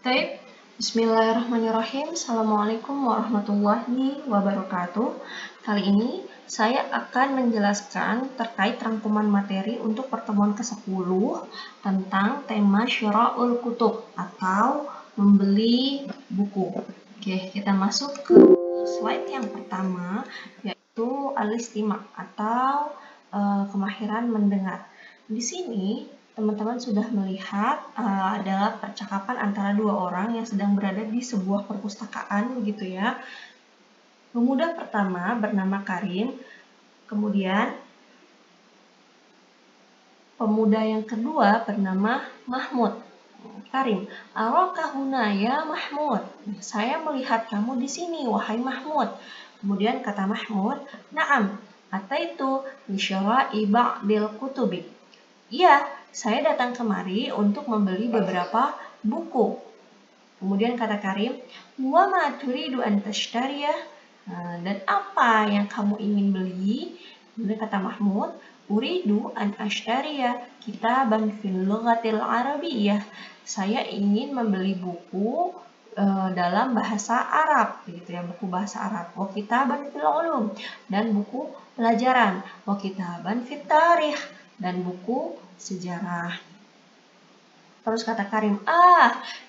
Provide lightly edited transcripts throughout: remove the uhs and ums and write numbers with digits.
Baik, Bismillahirrahmanirrahim. Assalamualaikum warahmatullahi wabarakatuh. Kali ini saya akan menjelaskan terkait rangkuman materi untuk pertemuan ke-10 tentang tema Syira'ul Kutub atau membeli buku. Oke, kita masuk ke slide yang pertama, yaitu al-istima' atau kemahiran mendengar. Di sini teman-teman sudah melihat adalah percakapan antara dua orang yang sedang berada di sebuah perpustakaan, begitu ya. Pemuda pertama bernama Karim, kemudian pemuda yang kedua bernama Mahmud. Karim, araka huna ya Mahmud. Saya melihat kamu di sini, wahai Mahmud. Kemudian kata Mahmud, na'am, ataitu li syira'i ba'dil kutubi. Iya, saya datang kemari untuk membeli beberapa buku. Kemudian kata Karim, wa ma turidu an tashtariya? Dan apa yang kamu ingin beli? Kemudian kata Mahmud, uridu an ashtariya kitaban fil lughatil arabiyyah. Saya ingin membeli buku dalam bahasa Arab, begitu ya, buku bahasa Arab. Wa kitaban fil ulum, dan buku pelajaran. Wa kitaban fit tarikh, dan buku sejarah. Terus kata Karim,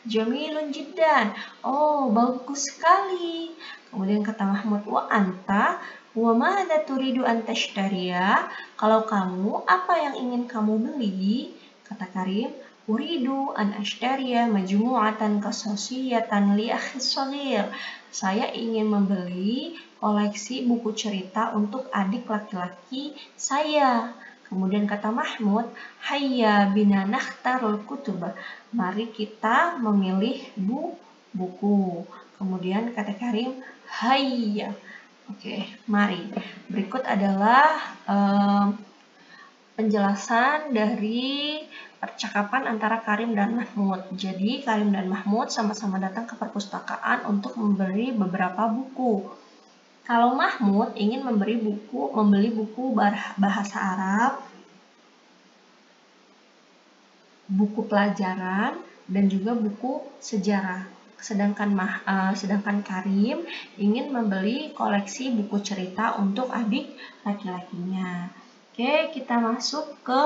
jamilun jiddan. Oh, bagus sekali. Kemudian kata Mahmud, wa anta, wa madza turidu an tashtariya? Kalau kamu, apa yang ingin kamu beli? Kata Karim, uridu an ashtariya majmu'atan qasasiyatan li akhi shaghir. Saya ingin membeli koleksi buku cerita untuk adik laki-laki saya. Kemudian kata Mahmud, hayya bina nakhtarul kutub. Mari kita memilih buku. Kemudian kata Karim, hayya. Oke, mari. Berikut adalah penjelasan dari percakapan antara Karim dan Mahmud. Jadi Karim dan Mahmud sama-sama datang ke perpustakaan untuk membeli beberapa buku. Kalau Mahmud ingin membeli buku bahasa Arab, buku pelajaran, dan juga buku sejarah. Sedangkan Karim ingin membeli koleksi buku cerita untuk adik laki-lakinya. Oke, kita masuk ke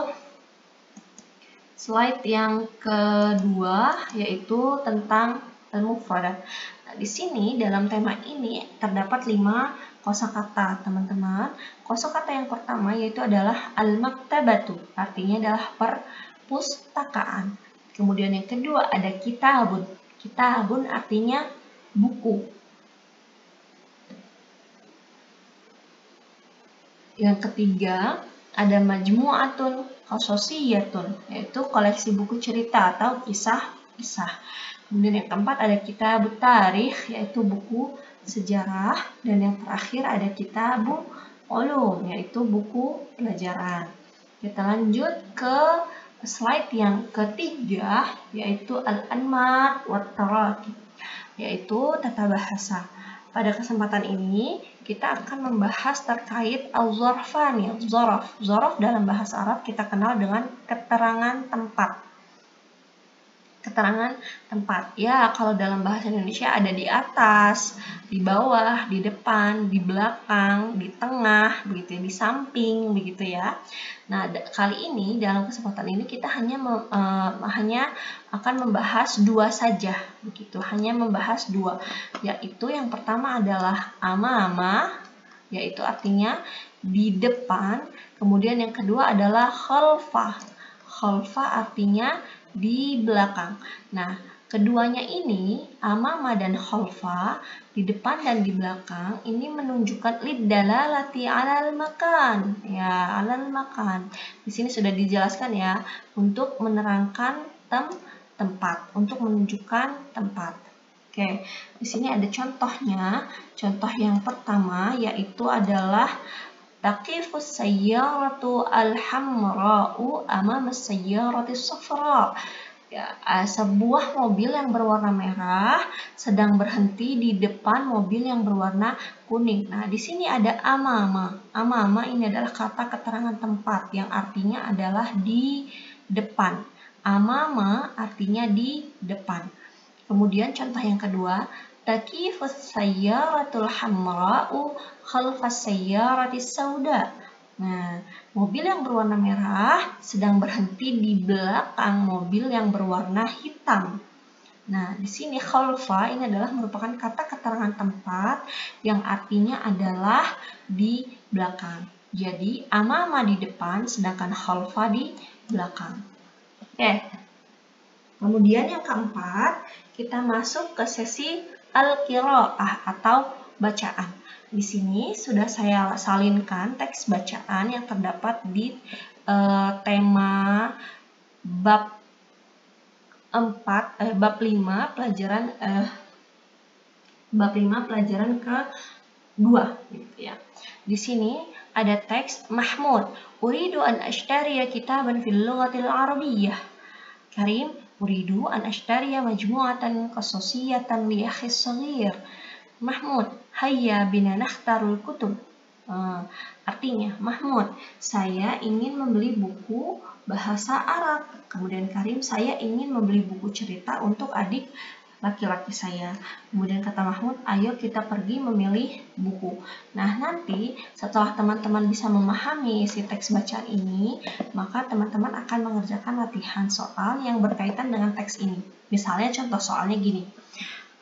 slide yang kedua, yaitu tentang al-mufradat. Di sini dalam tema ini terdapat 5 kosakata, teman-teman. Kosakata yang pertama yaitu adalah al-maktabatu, artinya adalah perpustakaan. Kemudian yang kedua ada kitabun. Kitabun artinya buku. Yang ketiga ada majmu'atun qasasiyatun, yaitu koleksi buku cerita atau kisah-kisah. Kemudian yang keempat ada kitabut tarikh, yaitu buku sejarah. Dan yang terakhir ada kitabul ulum, yaitu buku pelajaran. Kita lanjut ke slide yang ketiga, yaitu al-anmat wat tarakib, yaitu tata bahasa. Pada kesempatan ini kita akan membahas terkait al-zarfani. Zaraf dalam bahasa Arab kita kenal dengan keterangan tempat. Keterangan tempat. Ya, kalau dalam bahasa Indonesia ada di atas, di bawah, di depan, di belakang, di tengah, begitu ya, di samping, begitu ya. Nah, kali ini dalam kesempatan ini kita hanya akan membahas dua saja, begitu. Hanya membahas dua, yaitu yang pertama adalah amama, yaitu artinya di depan. Kemudian yang kedua adalah khalfah. Khalfah artinya di belakang. Nah, keduanya ini, amama dan khalfa, di depan dan di belakang, ini menunjukkan liddalalati alal makan. Ya, alal makan. Di sini sudah dijelaskan ya, untuk menerangkan tempat, untuk menunjukkan tempat. Oke, di sini ada contohnya. Contoh yang pertama yaitu adalah taqifus sayyaratu al-hamra'u amama sayyarati safra. Ya, sebuah mobil yang berwarna merah sedang berhenti di depan mobil yang berwarna kuning. Nah, di sini ada amama. Amama ini adalah kata keterangan tempat yang artinya adalah di depan. Amama artinya di depan. Kemudian contoh yang kedua, takifus sayyaratul hamra'u khalfas sayyaratis sauda. Nah, mobil yang berwarna merah sedang berhenti di belakang mobil yang berwarna hitam. Nah, di sini khalfa ini adalah merupakan kata keterangan tempat yang artinya adalah di belakang. Jadi, amama di depan sedangkan khalfa di belakang. Oke. Kemudian yang keempat, kita masuk ke sesi al-qiraah atau bacaan. Di sini sudah saya salinkan teks bacaan yang terdapat di tema bab 5 pelajaran ke-2 gitu ya. Di sini ada teks Mahmud, uridu an ashtariya kitaban fil lughatil arabiyyah. Karim, uridu an ashtariya majmu'atan qasasiyatan li akhi shaghir. Mahmud, hayya bina nakhtarul kutub. Artinya, Mahmud, saya ingin membeli buku bahasa Arab. Kemudian Karim, saya ingin membeli buku cerita untuk adik laki-laki saya. Kemudian kata Mahmud, ayo kita pergi memilih buku. Nah, nanti setelah teman-teman bisa memahami isi teks bacaan ini, maka teman-teman akan mengerjakan latihan soal yang berkaitan dengan teks ini. Misalnya contoh soalnya gini.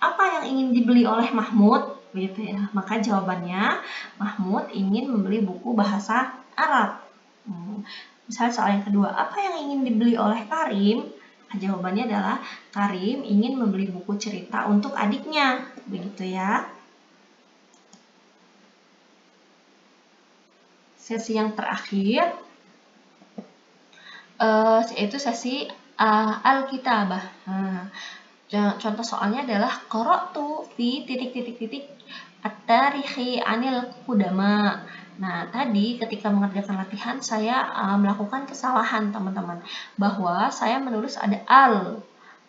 Apa yang ingin dibeli oleh Mahmud? Begitu ya. Maka jawabannya, Mahmud ingin membeli buku bahasa Arab. Misalnya soal yang kedua, apa yang ingin dibeli oleh Karim? Jawabannya adalah Karim ingin membeli buku cerita untuk adiknya. Begitu ya. Sesi yang terakhir yaitu sesi al-kitabah. Contoh soalnya adalah qara'tu fi titik-titik-titik at-tarikhi anil qudama. Nah, tadi ketika mengerjakan latihan saya melakukan kesalahan teman-teman, bahwa saya menulis ada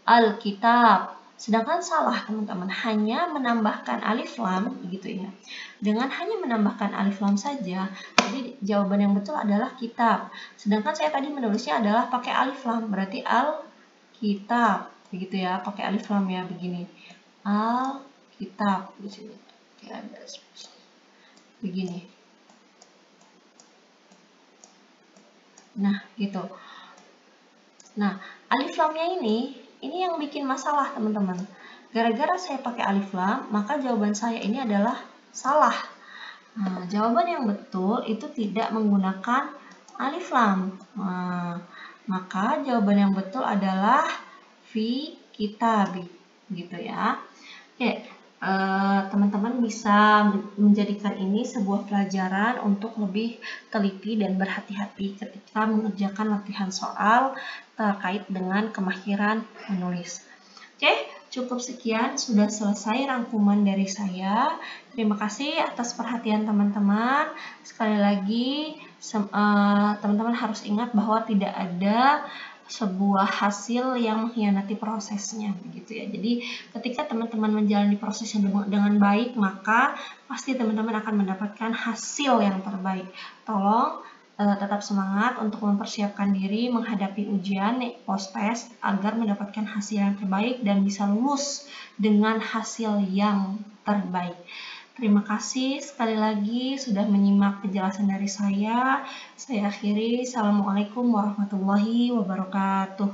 al-kitab, sedangkan salah teman-teman, hanya menambahkan alif lam gitu ya. Dengan hanya menambahkan alif lam saja, jadi jawaban yang betul adalah kitab. Sedangkan saya tadi menulisnya adalah pakai alif lam, berarti al-kitab. Begitu ya, pakai alif lam ya, begini. Al-kitab di sini. Begini. Nah, gitu. Nah, alif lamnya ini yang bikin masalah, teman-teman. Gara-gara saya pakai alif lam, maka jawaban saya ini adalah salah. Nah, jawaban yang betul itu tidak menggunakan alif lam. Nah, maka jawaban yang betul adalah fi kitab, gitu ya. Oke, teman-teman bisa menjadikan ini sebuah pelajaran untuk lebih teliti dan berhati-hati ketika mengerjakan latihan soal terkait dengan kemahiran menulis. Oke, cukup sekian, sudah selesai rangkuman dari saya. Terima kasih atas perhatian teman-teman. Sekali lagi, teman-teman harus ingat bahwa tidak ada sebuah hasil yang mengkhianati prosesnya, begitu ya. Jadi ketika teman-teman menjalani prosesnya dengan baik, maka pasti teman-teman akan mendapatkan hasil yang terbaik. Tolong tetap semangat untuk mempersiapkan diri menghadapi ujian post-test agar mendapatkan hasil yang terbaik dan bisa lulus dengan hasil yang terbaik. Terima kasih sekali lagi sudah menyimak penjelasan dari saya. Saya akhiri. Assalamualaikum warahmatullahi wabarakatuh.